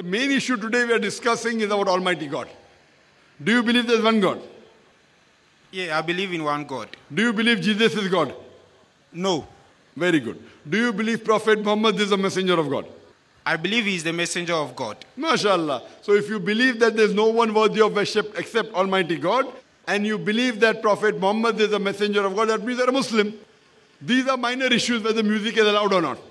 The main issue today we are discussing is about Almighty God. Do you believe there's one God? Yeah, I believe in one God. Do you believe Jesus is God? No. Very good. Do you believe Prophet Muhammad is a messenger of God? I believe he is the messenger of God. MashaAllah. So if you believe that there's no one worthy of worship except Almighty God, and you believe that Prophet Muhammad is a messenger of God, that means you're a Muslim. These are minor issues whether music is allowed or not.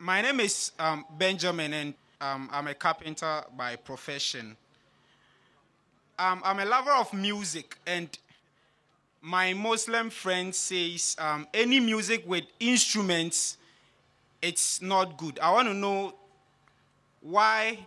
My name is Benjamin, and I'm a carpenter by profession. I'm a lover of music, and my Muslim friend says any music with instruments, it's not good. I want to know why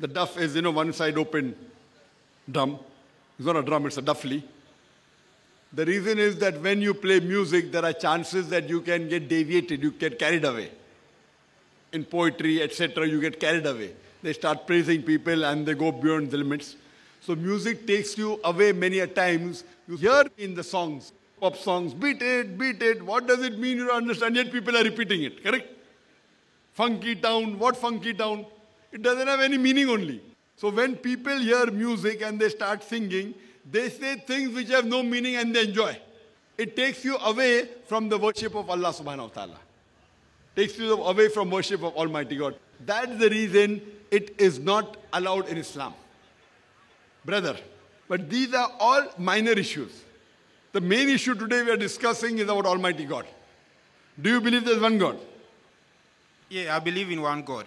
The duff is, one side open drum. It's not a drum, it's a duffly. The reason is that when you play music, there are chances that you can get deviated, you get carried away. In poetry, etc., you get carried away. They start praising people and they go beyond the limits. So music takes you away many a times. You hear in the songs, pop songs, beat it. What does it mean? You don't understand, yet people are repeating it, correct? Funky town, what funky town? It doesn't have any meaning only. So when people hear music and they start singing, they say things which have no meaning and they enjoy. It takes you away from the worship of Allah subhanahu wa ta'ala. Takes you away from worship of Almighty God. That's the reason it is not allowed in Islam. Brother, but these are all minor issues. The main issue today we are discussing is about Almighty God. Do you believe there's one God? Yeah, I believe in one God.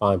5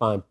5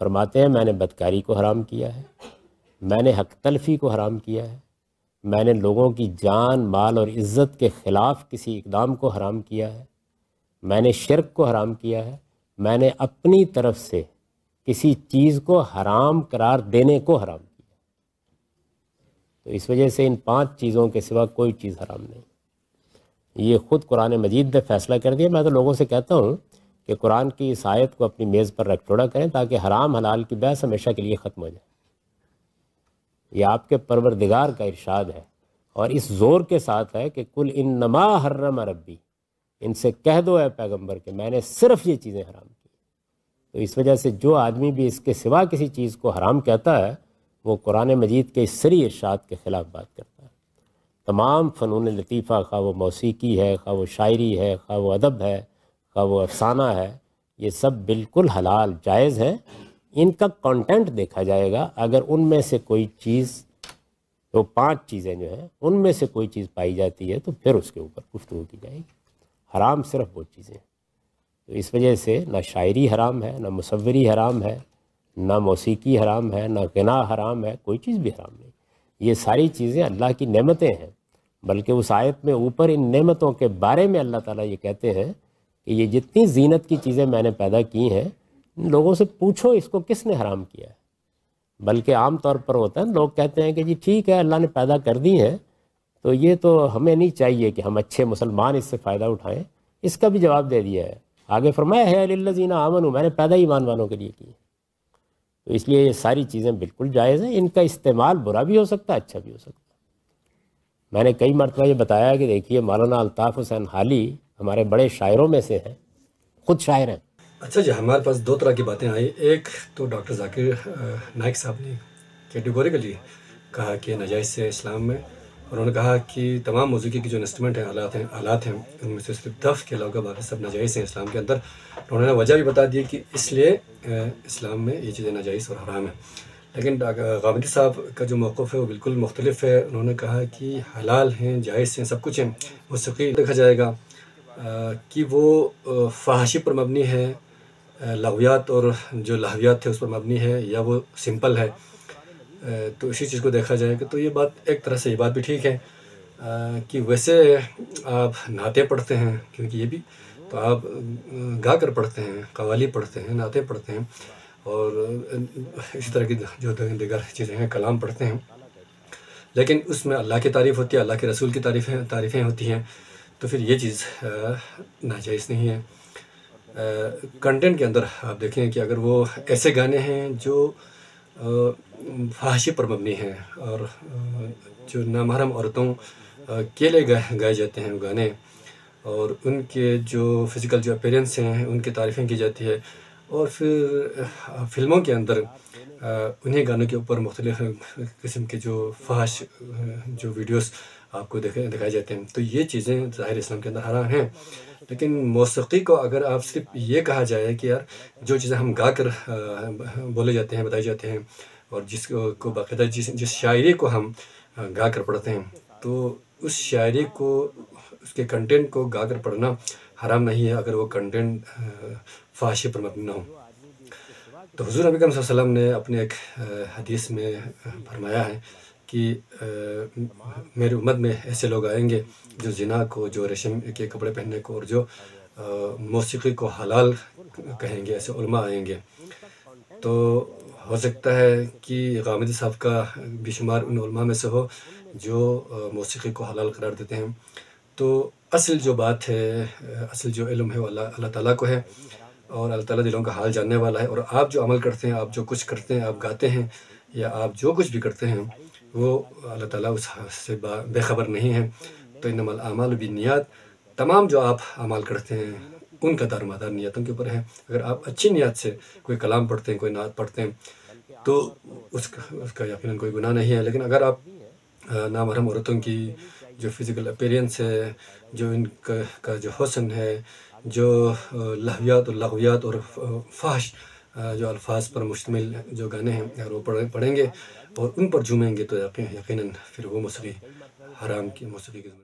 فرماتے ہیں میں نے بدکاری کو حرام کیا ہے، میں نے حق تلفی کو حرام کیا ہے، میں نے لوگوں کی جان مال اور عزت کے خلاف کسی اقدام کو حرام کیا ہے، میں نے شرک کو حرام کیا ہے، میں نے اپنی طرف سے کسی چیز کو حرام قرار دینے کو حرام کیا۔ تو اس وجہ سے ان 5 چیزوں کے سوا کوئی چیز حرام نہیں۔ یہ خود قرآن مجید نے فیصلہ کر دیا۔ میں تو لوگوں سے کہتا ہوں کہ قرآن کی اس آیت کو اپنی میز پر رکھ ٹوڑا کریں تاکہ حرام حلال کی بحث ہمیشہ کے لیے ختم ہو جائے۔ یہ آپ کے پروردگار کا ارشاد ہے، اور اس زور کے ساتھ ہے کہ کل انما حرم ربی، ان سے کہہ دو اے پیغمبر کہ میں نے صرف یہ چیزیں حرام کی۔ تو اس وجہ سے جو آدمی بھی اس کے سوا کسی چیز کو حرام کہتا ہے وہ قرآن مجید کے اس سری ارشاد کے خلاف بات کرتا ہے۔ تمام فنون لطیفہ، خواہ وہ موسیقی ہے، خواہ وہ شاعری ہے، خواہ وہ ادب ہے، خواہ وہ افسانہ ہے، یہ سب بالکل حلال جائز ہیں۔ ان کا کنٹینٹ دیکھا جائے گا، اگر ان میں سے کوئی چیز، وہ 5 چیزیں جو ہیں ان میں سے کوئی چیز پائی جاتی ہے تو پھر اس کے اوپر گفتگو کی جائے گی۔ حرام صرف وہ چیزیں ہیں۔ تو اس وجہ سے نہ شاعری حرام ہے، نہ مصوری حرام ہے، نہ موسیقی حرام ہے، نہ غنا حرام ہے، کوئی چیز بھی حرام نہیں۔ یہ ساری چیزیں اللہ کی نعمتیں ہیں، بلکہ اس آیت میں اوپر ان نعمتوں کے بارے میں اللہ تعالیٰ یہ کہتے ہیں کہ یہ جتنی زینت کی چیزیں میں نے پیدا کی ہیں، ان لوگوں سے پوچھو اس کو کس نے حرام کیا ہے۔ بلکہ عام طور پر ہوتا ہے لوگ کہتے ہیں کہ جی ٹھیک ہے اللہ نے پیدا کر دی ہیں تو یہ تو ہمیں نہیں چاہیے کہ ہم اچھے مسلمان اس سے فائدہ اٹھائیں۔ اس کا بھی جواب دے دیا ہے، آگے فرمایا ہے للذین آمنوا، میں نے پیدا ایمان والوں کے لیے کی۔ تو اس لیے یہ ساری چیزیں بالکل جائز ہیں، ان کا استعمال برا بھی ہو سکتا ہے، اچھا بھی ہو سکتا ہے۔ میں نے کئی مرتبہ یہ بتایا کہ دیکھیے مولانا الطاف حسین حالی ہمارے بڑے شاعروں میں سے ہیں، خود شاعر ہیں۔ اچھا جی، ہمارے پاس 2 طرح کی باتیں آئی۔ ایک تو ڈاکٹر ذاکر نائک صاحب نے کیٹیگوریکلی کہا کہ نجائز سے اسلام میں، اور انہوں نے کہا کہ تمام موسیقی کی جو انسٹرومنٹ ہیں، آلات ہیں، ان میں سے صرف دف کے علاوہ باقی سب ناجائز ہیں اسلام کے اندر۔ انہوں نے وجہ بھی بتا دی کہ اس لیے اسلام میں یہ چیزیں ناجائز اور حرام ہیں۔ لیکن غامدی صاحب کا جو موقف ہے وہ بالکل مختلف ہے۔ انہوں نے کہا کہ حلال ہیں، جائز ہیں، سب کچھ ہیں۔ موسیقی دیکھا جائے گا کہ وہ فحاشی پر مبنی ہے، لغویات اور جو لہویات ہے اس پر مبنی ہے، یا وہ سمپل ہے۔ تو اسی چیز کو دیکھا جائے گا تو یہ بات ایک طرح سے یہ بات بھی ٹھیک ہے کہ ویسے آپ نعتیں پڑھتے ہیں، کیونکہ یہ بھی تو آپ گا کر پڑھتے ہیں، قوالی پڑھتے ہیں، نعتیں پڑھتے ہیں، اور اسی طرح کی جو دیگر چیزیں ہیں کلام پڑھتے ہیں، لیکن اس میں اللہ کی تعریف ہوتی ہے، اللہ کے رسول کی تعریفیں ہوتی ہیں، تو پھر یہ چیز ناجائز نہیں ہے۔ کنٹینٹ کے اندر آپ دیکھیں کہ اگر وہ ایسے گانے ہیں جو فحاشی پر مبنی ہیں اور جو نامحرم عورتوں کے لیے گائے جاتے ہیں وہ گانے، اور ان کے جو فزیکل جو اپیرنس ہیں ان کی تعریفیں کی جاتی ہے، اور پھر فلموں کے اندر انہیں گانوں کے اوپر مختلف قسم کے جو فحش جو ویڈیوز آپ کو دکھائے جاتے ہیں، تو یہ چیزیں ظاہر اسلام کے اندر حرام ہیں۔ لیکن موسیقی کو اگر آپ صرف یہ کہا جائے کہ یار جو چیزیں ہم گا کر بولے جاتے ہیں، بتائے جاتے ہیں، اور جس کو باقاعدہ جس شاعری کو ہم گا کر پڑھتے ہیں، تو اس شاعری کو، اس کے کنٹینٹ کو گا کر پڑھنا حرام نہیں ہے اگر وہ کنٹینٹ فحاشی پر مبنی نہ ہو۔ تو حضور نبی کریم صلی اللہ علیہ وسلم نے اپنے ایک حدیث میں فرمایا ہے کہ میری امت میں ایسے لوگ آئیں گے جو زنا کو، جو ریشم کے کپڑے پہننے کو، اور جو موسیقی کو حلال کہیں گے، ایسے علماء آئیں گے۔ تو ہو سکتا ہے کہ غامدی صاحب کا بھی شمار ان علماء میں سے ہو جو موسیقی کو حلال قرار دیتے ہیں۔ تو اصل جو بات ہے، اصل جو علم ہے وہ اللہ تعالیٰ کو ہے، اور اللہ تعالیٰ دلوں کا حال جاننے والا ہے، اور آپ جو عمل کرتے ہیں، آپ جو کچھ کرتے ہیں، آپ گاتے ہیں یا آپ جو کچھ بھی کرتے ہیں، وہ اللہ تعالیٰ اس سے بے خبر نہیں ہے۔ تو انما الاعمال بالنیات، تمام جو آپ اعمال کرتے ہیں ان کا دار مدار نیتوں کے اوپر ہے۔ اگر آپ اچھی نیت سے کوئی کلام پڑھتے ہیں، کوئی نعت پڑھتے ہیں، تو اس کا یقیناً کوئی گناہ نہیں ہے۔ لیکن اگر آپ نامحرم عورتوں کی جو فزیکل اپیرنس ہے، جو ان کا جو حسن ہے، جو لہویات اور لغویات اور فحش جو الفاظ پر مشتمل جو گانے ہیں، اگر وہ پڑھیں گے اور ان پر جھومیں گے تو یقیناً پھر وہ موسیقی حرام کی موسیقی کی